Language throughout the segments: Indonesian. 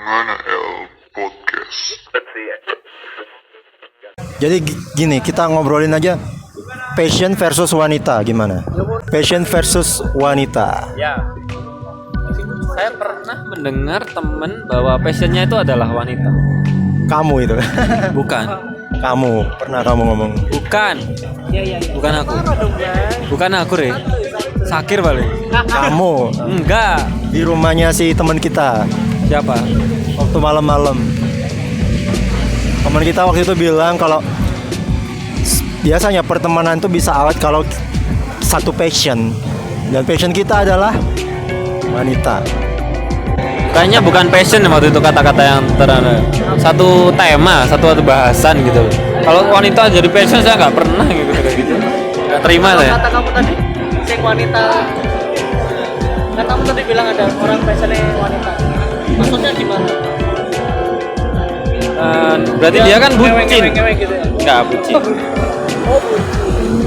Gimana El Podcast. Jadi gini, kita ngobrolin aja passion versus wanita gimana? Passion versus wanita. Ya, saya pernah mendengar temen bahwa passionnya itu adalah wanita. Kamu itu. Bukan, kamu ngomong. bukan aku. Bukan aku, Re. Sakir balik. Kamu Enggak. di rumahnya si teman kita Siapa? waktu malam-malam. Teman kita waktu itu bilang kalau biasanya pertemanan itu bisa awet kalau satu passion. Dan passion kita adalah wanita. Kayaknya bukan passion waktu itu kata-kata yang terada. Satu tema, satu bahasan gitu. Kalau wanita jadi passion saya nggak pernah gitu kayak gitu. Nggak terima saya. Kata kamu tadi, sing wanita. Kan kamu tadi bilang ada orang passionnya wanita. Maksudnya gimana? Berarti dia kan bucin. Ngewek gitu ya? Nggak bucin. Oh,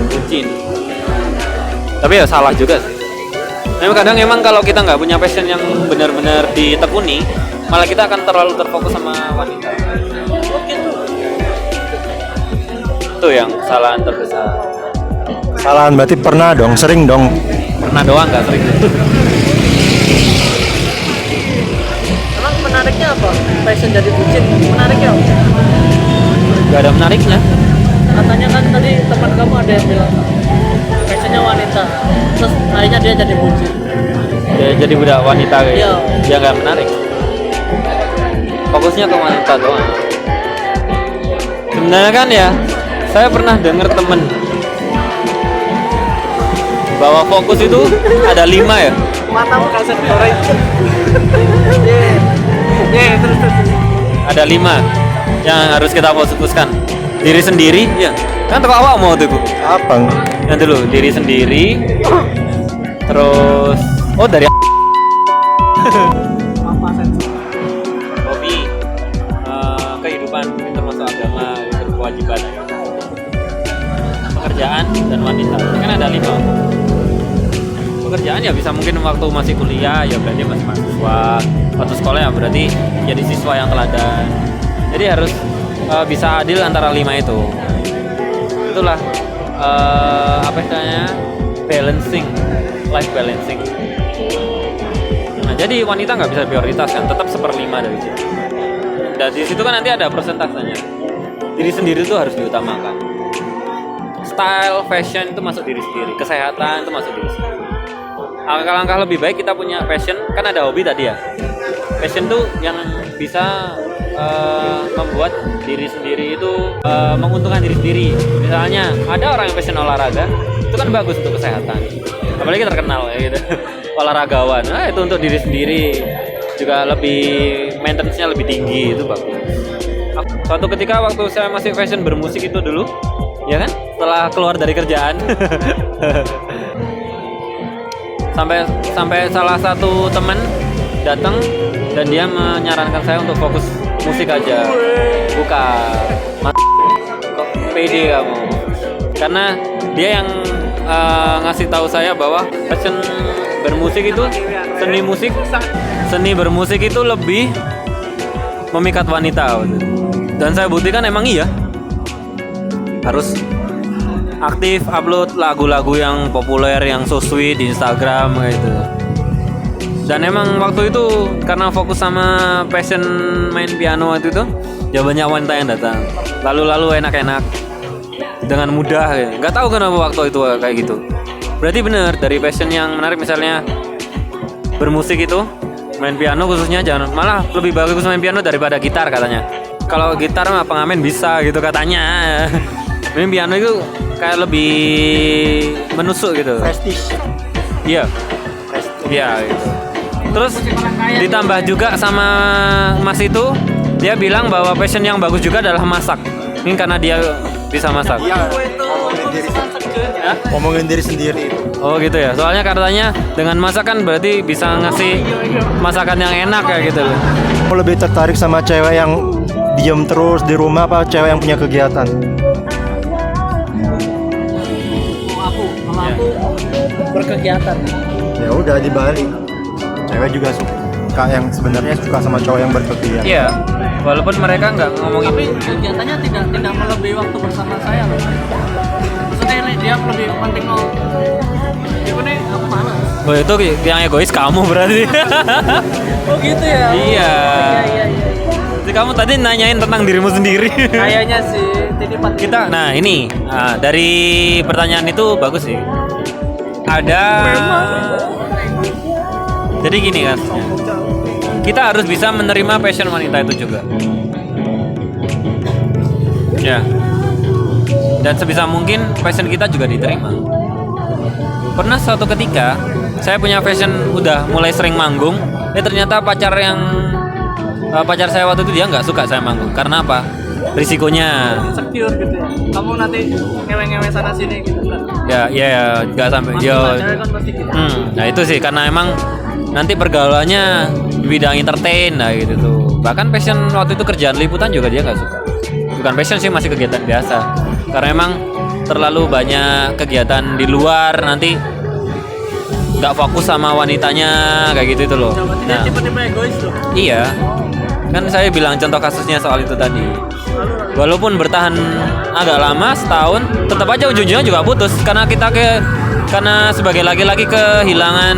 Bucin. Tapi ya salah juga sih. Memang kadang emang kalau kita nggak punya passion yang benar-benar ditekuni, malah kita akan terlalu terfokus sama wanita. Itu yang kesalahan terbesar. Kesalahan berarti pernah dong, sering dong. Pernah doang nggak sering. emang menariknya apa? Passion jadi bucin, menariknya apa? Gak ada menariknya. Katanya kan tadi teman kamu ada yang bilang passionnya wanita, terus akhirnya dia jadi bucin. Ya, jadi budak wanita kayak Iya. dia nggak menarik. Fokusnya ke wanita doang. Sebenarnya kan ya, saya pernah dengar temen bahwa fokus itu ada 5 ya. Matamu kasih goreng. Terus. Ada 5 yang harus kita fokuskan. Diri sendiri, ya. Kan teko awak mau tuh. Apa? Nanti dulu diri sendiri. Terus dari Apa sensi? hobi, kehidupan, termasuk agama, kewajiban, pekerjaan dan wanita. Kan ada 5. Pekerjaan ya bisa mungkin waktu masih kuliah ya berarti masih mahasiswa. Waktu sekolah ya berarti jadi siswa yang teladan. Jadi harus bisa adil antara 5 itu. Itulah apa istilahnya balancing, life balancing. Nah jadi wanita nggak bisa prioritaskan, tetap 1/5 dari situ. Dan di situ kan nanti ada persentasenya. Diri sendiri itu harus diutamakan. Style, fashion itu masuk diri sendiri, kesehatan itu masuk diri sendiri. Langkah-langkah lebih baik kita punya passion, kan ada hobi tadi ya. Passion tuh yang bisa membuat diri sendiri itu menguntungkan diri sendiri. Misalnya ada orang yang passion olahraga, itu kan bagus untuk kesehatan. Apalagi terkenal ya gitu. Olahragawan, itu untuk diri sendiri juga lebih maintenance-nya lebih tinggi, itu bagus. Suatu ketika waktu saya masih fashion bermusik itu dulu, ya kan? Setelah keluar dari kerjaan. sampai salah satu teman datang dan dia menyarankan saya untuk fokus musik aja. Bukan kok pede kamu. Karena dia yang ngasih tahu saya bahwa passion bermusik itu seni bermusik itu lebih memikat wanita. Dan saya buktikan emang iya. Harus aktif upload lagu-lagu yang populer, yang so sweet di Instagram gitu. Dan emang waktu itu karena fokus sama passion main piano waktu itu, ya banyak wanita yang datang. Lalu enak-enak dengan mudah ya. Nggak tahu kenapa waktu itu kayak gitu. Berarti bener dari passion yang menarik, misalnya bermusik itu, main piano khususnya, jangan malah lebih bagus main piano daripada gitar katanya. Kalau gitar mah pengamen bisa gitu katanya. Main piano itu kayak lebih menusuk gitu. Prestige. Iya. Iya gitu. Terus ditambah juga sama Mas itu, dia bilang bahwa passion yang bagus juga adalah masak. Ini karena dia bisa masak. Iya. Ngomongin diri sendiri itu. Oh gitu ya. Soalnya katanya dengan masak kan berarti bisa ngasih masakan yang enak kayak gitu loh. Aku lebih tertarik sama cewek yang diem terus di rumah apa cewek yang punya kegiatan? Kalau aku berkegiatan. Ya udah dibalik. Cewek juga suka. yang sebenarnya suka sama cowok yang berkelebihan. Iya, walaupun mereka nggak ngomong Tapi itu. kegiatannya tidak melebihi waktu bersama saya loh. Maksudnya dia lebih penting mau itu nih aku mana? Oh itu yang egois kamu berarti. Oh gitu ya. Iya. Iya. Jadi kamu tadi nanyain tentang dirimu sendiri. Kayaknya sih titipan Nah ini dari pertanyaan itu bagus sih. Ada. Jadi gini kasusnya. Kita harus bisa menerima passion wanita itu juga. Ya. Dan sebisa mungkin passion kita juga diterima. Pernah suatu ketika saya punya passion udah mulai sering manggung, ternyata pacar saya waktu itu dia nggak suka saya manggung. Karena apa? Risikonya. secure gitu ya. Kamu nanti ngewe-ngewe sana sini gitu kan. Ya, nggak sampai. Pasti lah, cewek kan pasti gitu. Nah itu sih karena emang nanti pergaulannya di bidang entertain, nah gitu tuh. Bahkan passion waktu itu kerjaan liputan juga dia nggak suka. Bukan passion sih, masih kegiatan biasa. Karena emang terlalu banyak kegiatan di luar, nanti nggak fokus sama wanitanya kayak gitu itu loh. Dia tipe-tipe egois loh. Iya, kan saya bilang contoh kasusnya soal itu tadi. Walaupun bertahan agak lama setahun, tetap aja ujung-ujungnya juga putus karena karena sebagai laki-laki kehilangan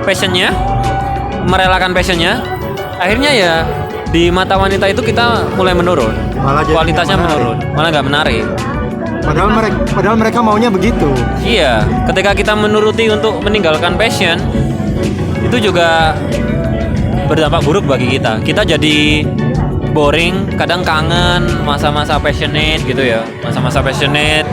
passionnya, merelakan passionnya, akhirnya ya di mata wanita itu kita mulai menurun, Malah jadi kualitasnya nggak menarik. menurun, malah nggak menarik. Padahal mereka maunya begitu. Iya, ketika kita menuruti untuk meninggalkan passion, itu juga berdampak buruk bagi kita. Kita jadi boring, kadang kangen masa-masa passionate gitu ya, masa-masa passionate,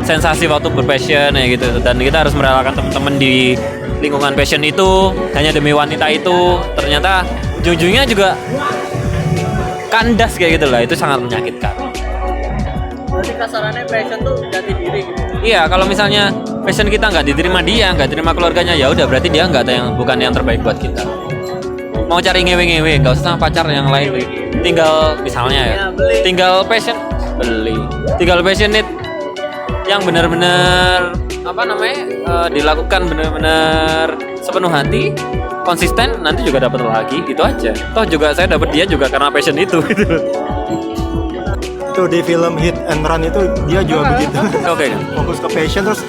sensasi waktu berpassion ya gitu. Dan kita harus merelakan teman-teman di lingkungan passion itu hanya demi wanita itu. Ternyata ujung-ujungnya juga kandas kayak gitu lah. Itu sangat menyakitkan. Berarti kasarannya passion tuh jati diri gitu. Iya, kalau misalnya passion kita nggak diterima dia, nggak diterima keluarganya, ya udah berarti dia bukan yang terbaik buat kita. Mau cari ngewe-ngewe, nggak usah sama pacar yang lain. Tinggal misalnya ya, beli. tinggal passionate yang benar-benar dilakukan benar-benar sepenuh hati, konsisten, nanti juga dapat lagi, gitu aja. Toh juga saya dapat dia juga karena passion itu gitu. Itu di film Hit and Run itu dia juga begitu. Oke. Fokus ke passion terus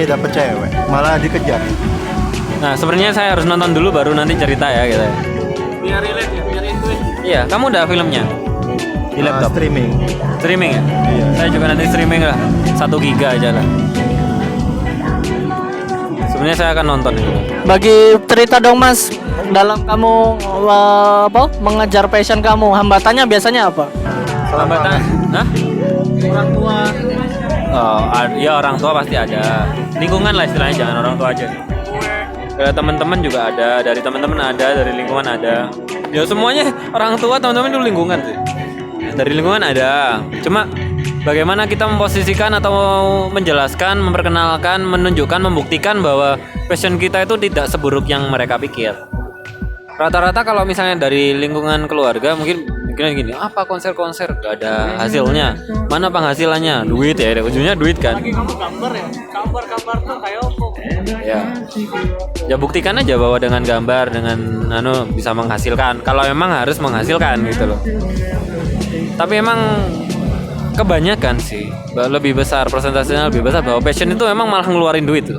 dapet cewek, malah dikejar. Nah, sebenarnya saya harus nonton dulu baru nanti cerita ya gitu. Biar relate ya, biar intuit. Iya, kamu udah filmnya di laptop? Streaming Ya? Iya. Saya juga nanti streaming lah, 1 giga aja lah. Sebenarnya saya akan nonton itu. Bagi cerita dong Mas, dalam kamu mengejar passion kamu, hambatannya biasanya apa? Hambatan? Hah? Orang tua. Oh, ya orang tua pasti ada. Lingkungan lah istilahnya, jangan orang tua aja. Teman-teman juga ada, dari teman-teman ada, dari lingkungan ada. Ya semuanya orang tua, teman-teman itu lingkungan sih. Dari lingkungan ada. Cuma bagaimana kita memposisikan atau menjelaskan, memperkenalkan, menunjukkan, membuktikan bahwa passion kita itu tidak seburuk yang mereka pikir. Rata-rata kalau misalnya dari lingkungan keluarga mungkin gini, apa konser-konser gak ada hasilnya, mana penghasilannya, duit ya, ujungnya duit kan. Lagi kamu gambar ya, gambar tuh kayak apa? Ya buktikan aja bahwa dengan gambar, dengan bisa menghasilkan. Kalau memang harus menghasilkan gitu loh. Tapi emang kebanyakan sih lebih besar, persentasenya lebih besar bahwa passion itu memang malah ngeluarin duit tuh.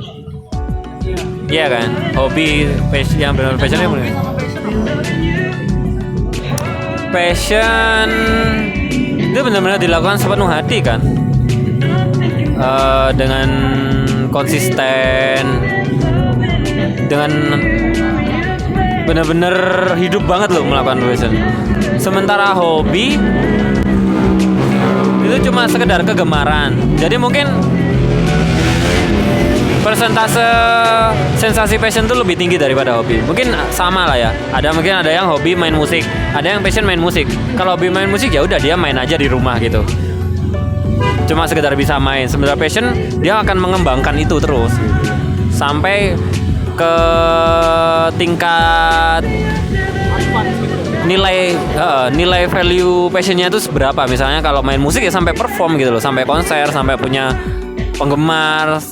Iya kan, hobi passion yang benar passionnya benar. Passion itu benar-benar dilakukan sepenuh hati kan, dengan konsisten, dengan benar-benar hidup banget loh melakukan passion. Sementara hobi itu cuma sekedar kegemaran. Jadi mungkin persentase sensasi passion tuh lebih tinggi daripada hobi. Mungkin sama lah ya. Mungkin ada yang hobi main musik, ada yang passion main musik. Kalau hobi main musik ya udah dia main aja di rumah gitu. Cuma sekedar bisa main. Sebenarnya passion dia akan mengembangkan itu terus sampai ke tingkat nilai value passionnya itu seberapa. Misalnya kalau main musik ya sampai perform gitu loh, sampai konser, sampai punya penggemar.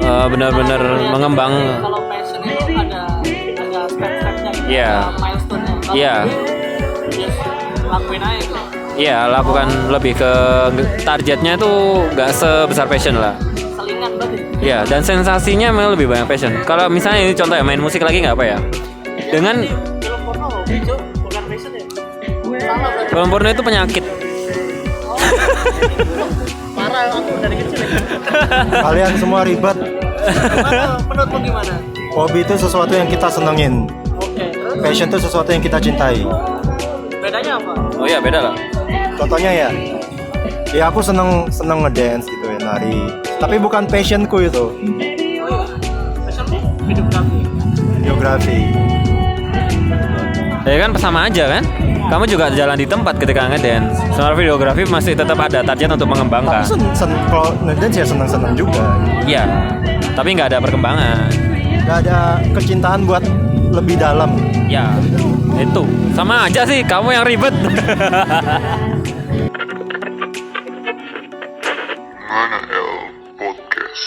Benar-benar mengembang. Kalau passion itu ada step-stepnya Iya. milestone-nya. Kalau Iya. ini, just lakuin aja gitu. Iya, lakukan lebih ke targetnya tuh nggak sebesar passion lah. Selingan banget. Iya, dan sensasinya memang lebih banyak passion. Kalau misalnya ini contoh ya, main musik lagi nggak apa ya? Dengan Film porno hijau bukan passion ya. Salah berarti. film porno itu penyakit. Parah aku dari kecil ya. Kalian semua ribet. Gimana? Menurutmu gimana? Hobi itu sesuatu yang kita senengin. Oke, terus Passion itu sesuatu yang kita cintai. bedanya apa? Oh iya, beda lah. Contohnya ya aku seneng ngedance gitu ya, nari. Tapi bukan passionku itu. Oh iya, passionmu videografi. Geografi. Ya kan sama aja kan? Kamu juga jalan di tempat ketika ngedance. Sementara videografi masih tetap ada target untuk Tapi mengembangkan. kalau ngedance ya seneng juga. Iya, tapi nggak ada perkembangan. Gak ada kecintaan buat lebih dalam. Ya, itu sama aja sih. Kamu yang ribet. Mana El Podcast.